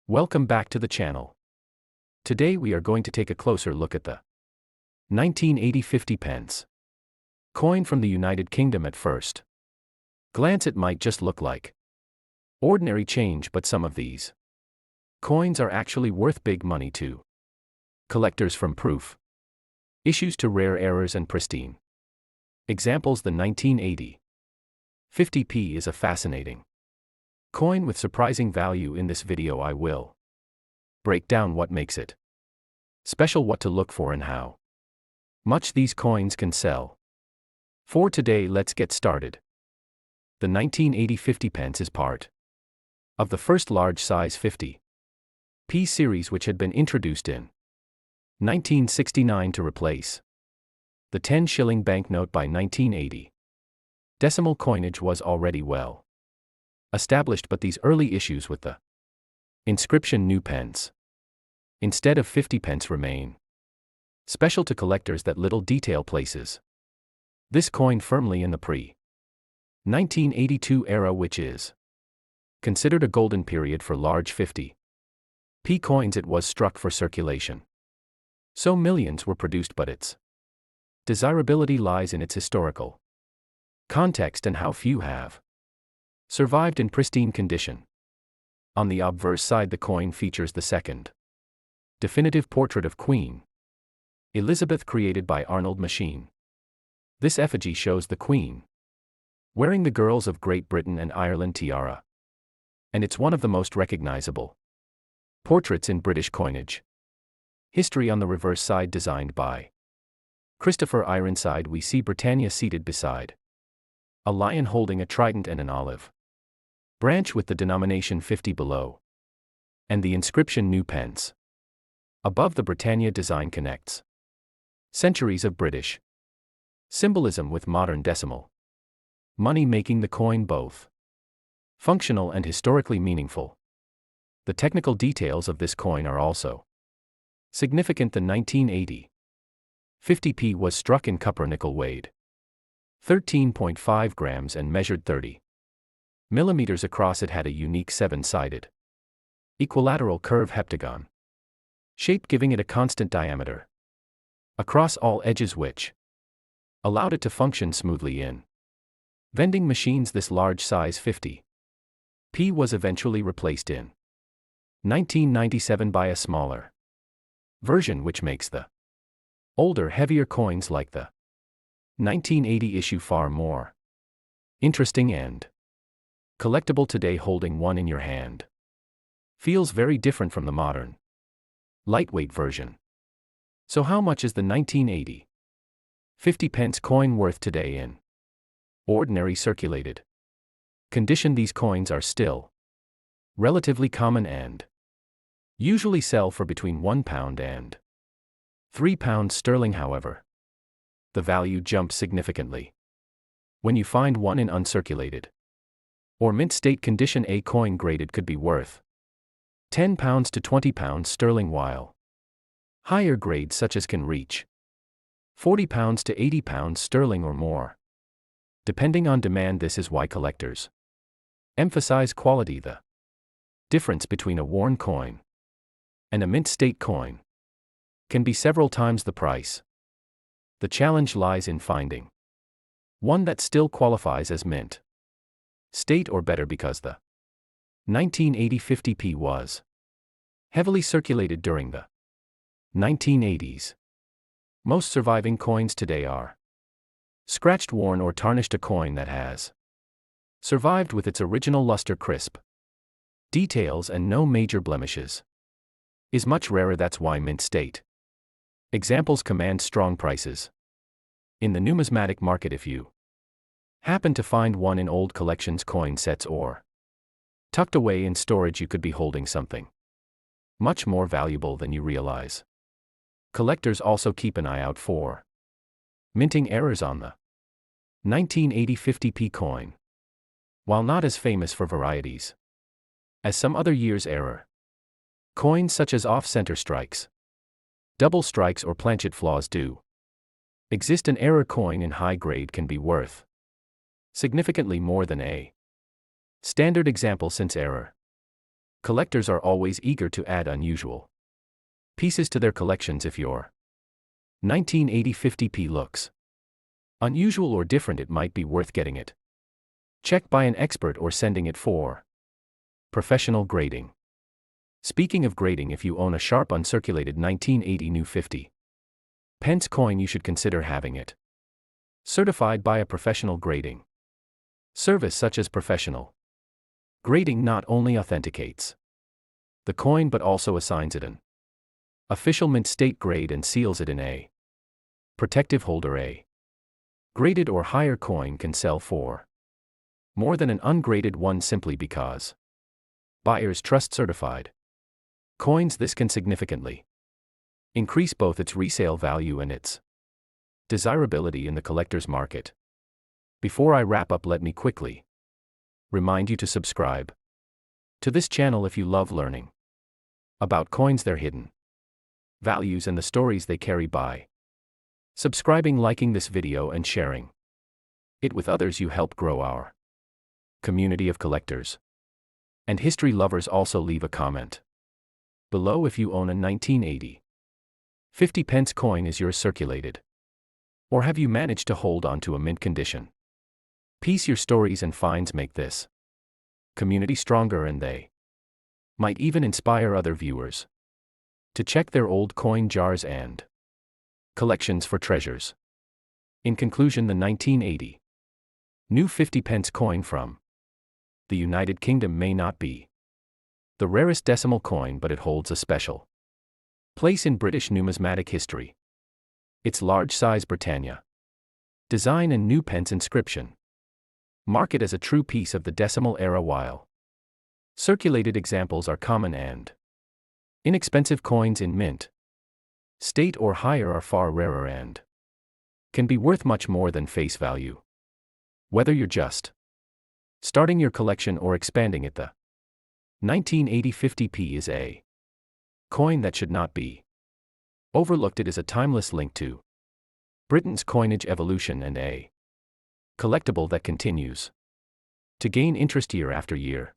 Welcome back to the channel. Today we are going to take a closer look at the 1980 50 pence coin from the United Kingdom. At first glance it might just look like ordinary change, but some of these coins are actually worth big money to collectors, from proof issues to rare errors and pristine examples. The 1980 50p is a fascinating coin with surprising value. In this video I will break down what makes it special, what to look for, and how much these coins can sell for. Today let's get started. The 1980 50 pence is part of the first large-size 50p series, which had been introduced in 1969 to replace the 10-shilling banknote by 1980. Decimal coinage was already well established, but these early issues with the inscription "new pence" instead of 50 pence remain special to collectors. That little detail places this coin firmly in the pre-1982 era, which is considered a golden period for large 50p coins. It was struck for circulation, so millions were produced, but its desirability lies in its historical context and how few have survived in pristine condition. On the obverse side, the coin features the second definitive portrait of Queen Elizabeth, created by Arnold Machine. This effigy shows the Queen wearing the girls of Great Britain and Ireland tiara, and it's one of the most recognizable portraits in British coinage history. On the reverse side, designed by Christopher Ironside, we see Britannia seated beside a lion holding a trident and an olive branch with the denomination 50 below and the inscription "new pence" above. The Britannia design connects centuries of British symbolism with modern decimal money, making the coin both functional and historically meaningful. The technical details of this coin are also significant. The 1980 50p was struck in copper nickel, weighed 13.5 grams and measured 30 millimeters across. It had a unique 7-sided equilateral curve heptagon shape, giving it a constant diameter across all edges, which allowed it to function smoothly in vending machines. This large size 50p was eventually replaced in 1997 by a smaller version, which makes the older, heavier coins like the 1980 issue far more interesting and collectible. Today, holding one in your hand feels very different from the modern lightweight version. So how much is the 1980 50 pence coin worth today in ordinary circulated condition? These coins are still relatively common and usually sell for between £1 and £3 sterling. However, the value jumps significantly when you find one in uncirculated or mint state condition. A coin graded could be worth £10 to £20 sterling, while higher grades such as can reach £40 to £80 sterling or more, depending on demand. This is why collectors emphasize quality. The difference between a worn coin and a mint state coin can be several times the price. The challenge lies in finding one that still qualifies as mint state or better, because the 1980 50p was heavily circulated during the 1980s. Most surviving coins today are scratched, worn, or tarnished. A coin that has survived with its original luster, crisp details, and no major blemishes is much rarer. That's why mint state examples command strong prices in the numismatic market. If you happen to find one in old collections, coin sets, or tucked away in storage, you could be holding something much more valuable than you realize. Collectors also keep an eye out for minting errors on the 1980 50p coin. While not as famous for varieties as some other years' error coins such as off-center strikes, double strikes, or planchet flaws do exist, an error coin in high grade can be worth significantly more than a standard example, since error Collectors are always eager to add unusual pieces to their collections. If your 1980 50p looks unusual or different, it might be worth getting it checked by an expert or sending it for professional grading. Speaking of grading, if you own a sharp uncirculated 1980 new 50 Pence coin, you should consider having it certified by a professional grading service such as professional grading. Not only authenticates the coin but also assigns it an official mint state grade and seals it in a protective holder. A graded or higher coin can sell for more than an ungraded one simply because buyers trust certified coins. This can significantly increase both its resale value and its desirability in the collector's market. Before I wrap up, let me quickly remind you to subscribe to this channel if you love learning about coins, their hidden values, and the stories they carry. By subscribing, liking this video, and sharing it with others, you help grow our community of collectors and history lovers. Also, leave a comment below if you own a 1980 50 Pence coin. Is yours circulated, or have you managed to hold on to a mint condition piece? Your stories and finds make this community stronger, and they might even inspire other viewers to check their old coin jars and collections for treasures. In conclusion, the 1980 new 50 Pence coin from the United Kingdom may not be the rarest decimal coin, but it holds a special place in British numismatic history. Its large size, Britannia design, and new pence inscription mark it as a true piece of the decimal era. While circulated examples are common and inexpensive, coins in mint state or higher are far rarer and can be worth much more than face value. Whether you're just starting your collection or expanding it, the 1980 50p is a coin that should not be overlooked. It is a timeless link to Britain's coinage evolution and a collectible that continues to gain interest year after year.